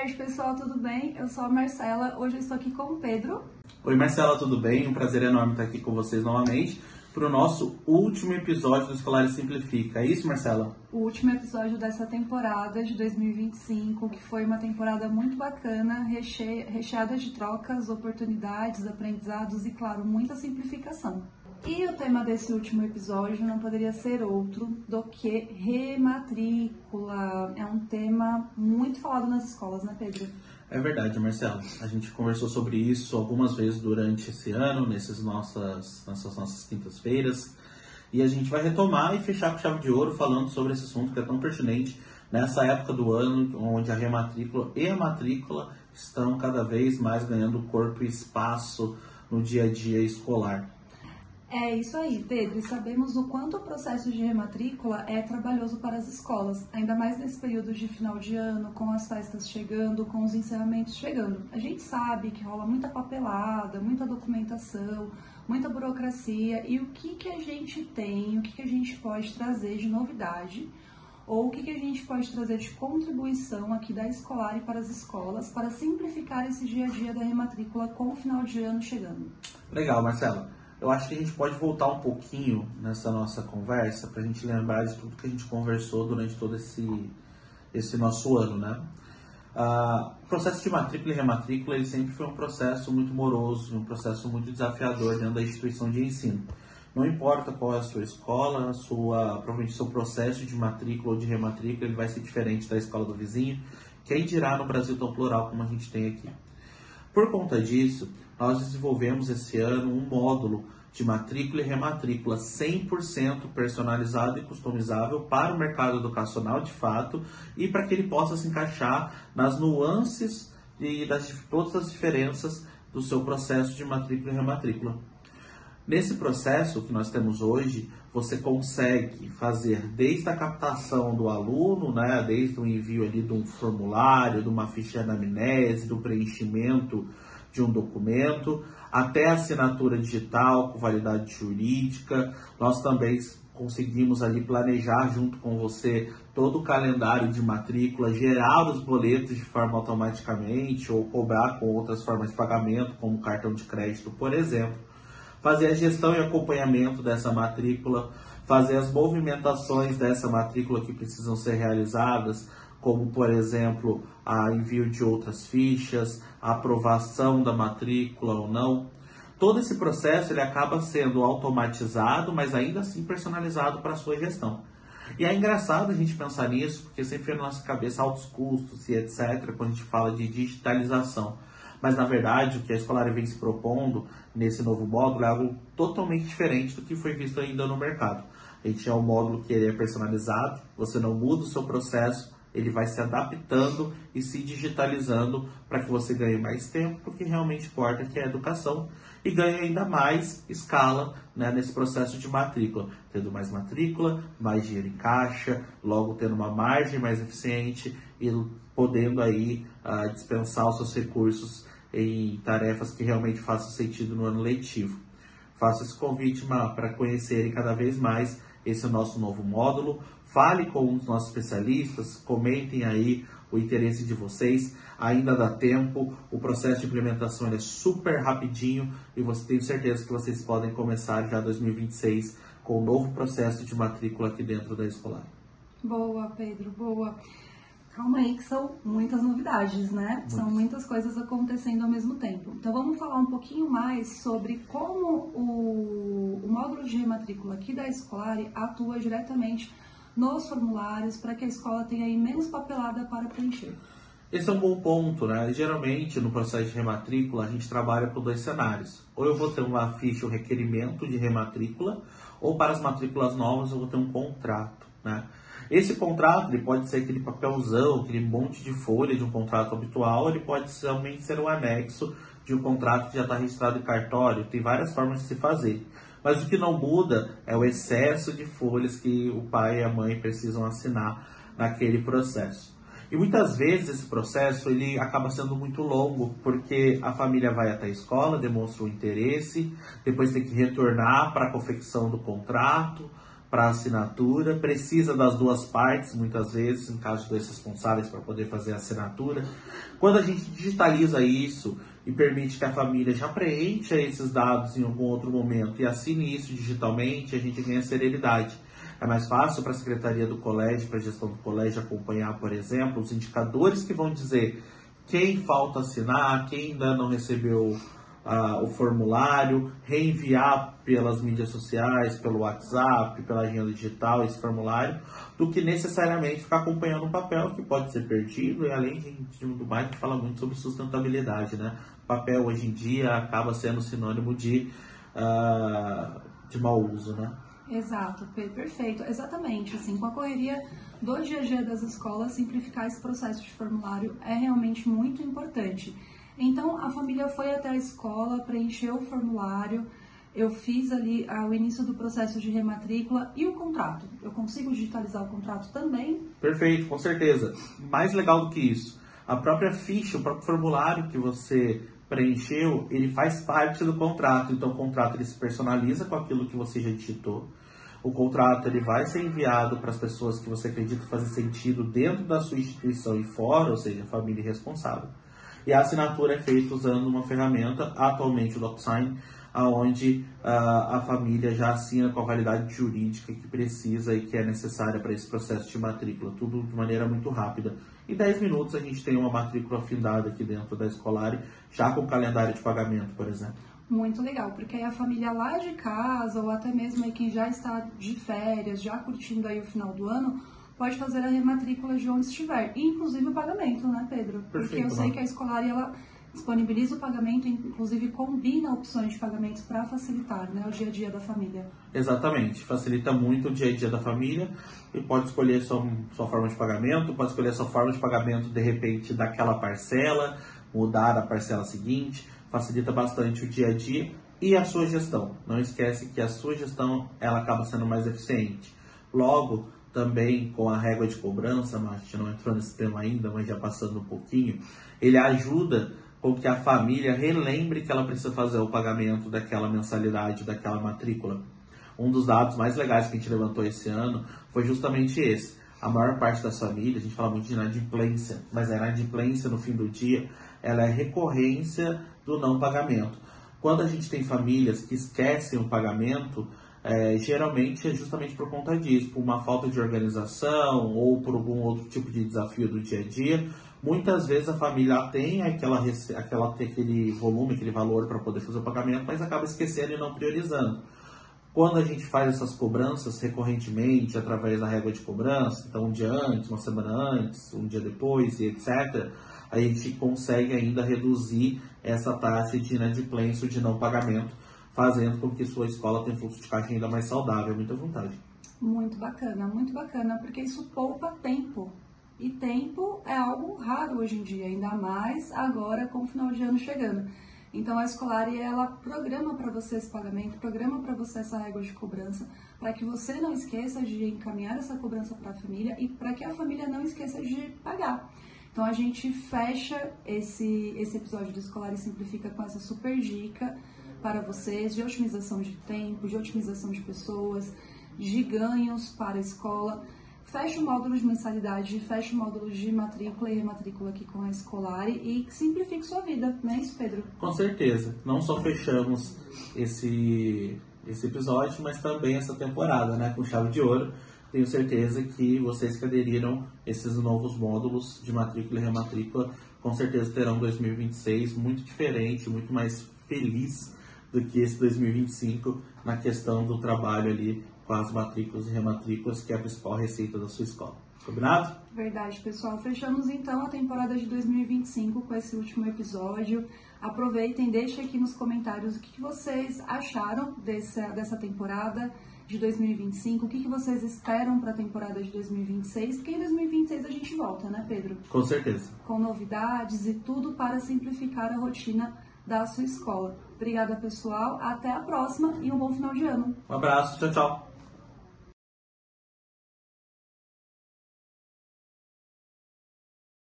tarde, pessoal, tudo bem? Eu sou a Marcela, hoje eu estou aqui com o Pedro. Oi, Marcela, tudo bem? Um prazer enorme estar aqui com vocês novamente para o nosso último episódio do Escolar Simplifica. É isso, Marcela? O último episódio dessa temporada de 2025, que foi uma temporada muito bacana, recheada de trocas, oportunidades, aprendizados e, claro, muita simplificação. E o tema desse último episódio não poderia ser outro do que rematrícula. É um tema muito falado nas escolas, né, Pedro? É verdade, Marcelo. A gente conversou sobre isso algumas vezes durante esse ano, nessas nossas quintas-feiras. E a gente vai retomar e fechar com chave de ouro falando sobre esse assunto que é tão pertinente nessa época do ano, onde a rematrícula e a matrícula estão cada vez mais ganhando corpo e espaço no dia a dia escolar. É isso aí, Pedro, e sabemos o quanto o processo de rematrícula é trabalhoso para as escolas, ainda mais nesse período de final de ano, com as festas chegando, com os encerramentos chegando. A gente sabe que rola muita papelada, muita documentação, muita burocracia, e o que a gente tem, o que a gente pode trazer de novidade, ou o que a gente pode trazer de contribuição aqui da Escolar e para as escolas, para simplificar esse dia a dia da rematrícula com o final de ano chegando. Legal, Marcelo. Eu acho que a gente pode voltar um pouquinho nessa nossa conversa para a gente lembrar de tudo que a gente conversou durante todo esse nosso ano, né? O processo de matrícula e rematrícula ele sempre foi um processo muito moroso, um processo muito desafiador dentro da instituição de ensino. Não importa qual é a sua escola, provavelmente o seu processo de matrícula ou de rematrícula ele vai ser diferente da escola do vizinho, quem dirá no Brasil tão plural como a gente tem aqui. Por conta disso, nós desenvolvemos esse ano um módulo de matrícula e rematrícula 100% personalizado e customizável para o mercado educacional de fato e para que ele possa se encaixar nas nuances e todas as diferenças do seu processo de matrícula e rematrícula. Nesse processo que nós temos hoje, você consegue fazer desde a captação do aluno, né, desde o envio ali de um formulário, de uma ficha de anamnese, do preenchimento de um documento, até a assinatura digital com validade jurídica. Nós também conseguimos ali planejar junto com você todo o calendário de matrícula, gerar os boletos de forma automaticamente ou cobrar com outras formas de pagamento, como cartão de crédito, por exemplo. Fazer a gestão e acompanhamento dessa matrícula, fazer as movimentações dessa matrícula que precisam ser realizadas, como, por exemplo, a envio de outras fichas, a aprovação da matrícula ou não. Todo esse processo ele acaba sendo automatizado, mas ainda assim personalizado para a sua gestão. E é engraçado a gente pensar nisso, porque sempre vem na nossa cabeça altos custos e etc., quando a gente fala de digitalização. Mas, na verdade, o que a Escolar vem se propondo nesse novo módulo é algo totalmente diferente do que foi visto ainda no mercado. A gente é um módulo que ele é personalizado, você não muda o seu processo, ele vai se adaptando e se digitalizando para que você ganhe mais tempo, porque realmente importa que é a educação, e ganhe ainda mais escala, né, nesse processo de matrícula. Tendo mais matrícula, mais dinheiro em caixa, logo tendo uma margem mais eficiente e podendo aí dispensar os seus recursos em tarefas que realmente façam sentido no ano letivo. Faço esse convite para conhecerem cada vez mais esse nosso novo módulo. Fale com os nossos especialistas, comentem aí o interesse de vocês. Ainda dá tempo, o processo de implementação é super rapidinho e tenho certeza que vocês podem começar já 2026 com o novo processo de matrícula aqui dentro da Escolar. Boa, Pedro, boa. Calma aí que são muitas novidades, né? São muitas coisas acontecendo ao mesmo tempo. Então vamos falar um pouquinho mais sobre como o módulo de rematrícula aqui da Escolar atua diretamente nos formulários para que a escola tenha aí menos papelada para preencher. Esse é um bom ponto, né? Geralmente, no processo de rematrícula, a gente trabalha com dois cenários. Ou eu vou ter uma ficha, um requerimento de rematrícula, ou para as matrículas novas eu vou ter um contrato, né? Esse contrato ele pode ser aquele papelzão, aquele monte de folha de um contrato habitual, ele pode também ser um anexo de um contrato que já está registrado em cartório. Tem várias formas de se fazer. Mas o que não muda é o excesso de folhas que o pai e a mãe precisam assinar naquele processo. E muitas vezes esse processo ele acaba sendo muito longo, porque a família vai até a escola, demonstra o interesse, depois tem que retornar para a confecção do contrato, para assinatura, precisa das duas partes, muitas vezes, em caso de dois responsáveis, para poder fazer a assinatura. Quando a gente digitaliza isso e permite que a família já preencha esses dados em algum outro momento e assine isso digitalmente, a gente ganha serenidade. É mais fácil para a Secretaria do Colégio, para a gestão do colégio acompanhar, por exemplo, os indicadores que vão dizer quem falta assinar, quem ainda não recebeu o formulário, reenviar pelas mídias sociais, pelo WhatsApp, pela agenda digital esse formulário, do que necessariamente ficar acompanhando um papel que pode ser perdido. E além de tudo mais, a gente fala muito sobre sustentabilidade, né? Papel hoje em dia acaba sendo sinônimo de mau uso, né? Exato, perfeito, exatamente, assim, com a correria do dia a dia das escolas, simplificar esse processo de formulário é realmente muito importante. Então, a família foi até a escola, preencheu o formulário, eu fiz ali o início do processo de rematrícula e o contrato. Eu consigo digitalizar o contrato também? Perfeito, com certeza. Mais legal do que isso, a própria ficha, o próprio formulário que você preencheu, ele faz parte do contrato. Então, o contrato ele se personaliza com aquilo que você já digitou. O contrato ele vai ser enviado para as pessoas que você acredita fazer sentido dentro da sua instituição e fora, ou seja, a família responsável. E a assinatura é feita usando uma ferramenta, atualmente o DocSign, onde a família já assina com a validade jurídica que precisa e que é necessária para esse processo de matrícula. Tudo de maneira muito rápida. Em 10 minutos a gente tem uma matrícula findada aqui dentro da Escolari, já com calendário de pagamento, por exemplo. Muito legal, porque aí a família lá de casa, ou até mesmo aí quem já está de férias, já curtindo aí o final do ano, pode fazer a rematrícula de onde estiver, inclusive o pagamento, né, Pedro? Perfeito, porque eu sei que a Escolari, ela disponibiliza o pagamento, inclusive combina opções de pagamentos para facilitar, né, o dia a dia da família. Exatamente, facilita muito o dia a dia da família e pode escolher sua forma de pagamento, pode escolher sua forma de pagamento de repente daquela parcela, mudar a parcela seguinte, facilita bastante o dia a dia e a sua gestão. Não esquece que a sua gestão ela acaba sendo mais eficiente. Logo, também com a régua de cobrança, mas a gente não entrou nesse tema ainda, mas já passando um pouquinho, ele ajuda com que a família relembre que ela precisa fazer o pagamento daquela mensalidade, daquela matrícula. Um dos dados mais legais que a gente levantou esse ano foi justamente esse. A maior parte das famílias, a gente fala muito de inadimplência, mas a inadimplência no fim do dia, ela é recorrência do não pagamento. Quando a gente tem famílias que esquecem o pagamento, geralmente é justamente por conta disso, por uma falta de organização ou por algum outro tipo de desafio do dia a dia. Muitas vezes a família tem aquele volume, aquele valor para poder fazer o pagamento, mas acaba esquecendo e não priorizando. Quando a gente faz essas cobranças recorrentemente, através da régua de cobrança, então um dia antes, uma semana antes, um dia depois e etc., a gente consegue ainda reduzir essa taxa de inadimplência ou de não pagamento, fazendo com que sua escola tenha um fluxo de caixa ainda mais saudável. Muita vantagem. Muito bacana, porque isso poupa tempo. E tempo é algo raro hoje em dia, ainda mais agora com o final de ano chegando. Então a Escolari, ela programa para você esse pagamento, programa para você essa régua de cobrança, para que você não esqueça de encaminhar essa cobrança para a família e para que a família não esqueça de pagar. Então a gente fecha esse episódio do Escolari Simplifica com essa super dica para vocês de otimização de tempo, de otimização de pessoas, de ganhos para a escola. Fecha o módulo de mensalidade, fecha o módulo de matrícula e rematrícula aqui com a Escolari e simplifique sua vida, não é isso, Pedro? Com certeza. Não só fechamos esse episódio, mas também essa temporada, né, com chave de ouro. Tenho certeza que vocês que aderiram esses novos módulos de matrícula e rematrícula, com certeza terão 2026 muito diferente, muito mais feliz do que esse 2025 na questão do trabalho ali com as matrículas e rematrículas, que é a principal receita da sua escola. Combinado? Verdade, pessoal. Fechamos então a temporada de 2025 com esse último episódio. Aproveitem, deixem aqui nos comentários o que vocês acharam dessa temporada de 2025, o que vocês esperam para a temporada de 2026, porque em 2026 a gente volta, né, Pedro? Com certeza. Com novidades e tudo para simplificar a rotina da sua escola. Obrigada, pessoal. Até a próxima e um bom final de ano. Um abraço. Tchau, tchau.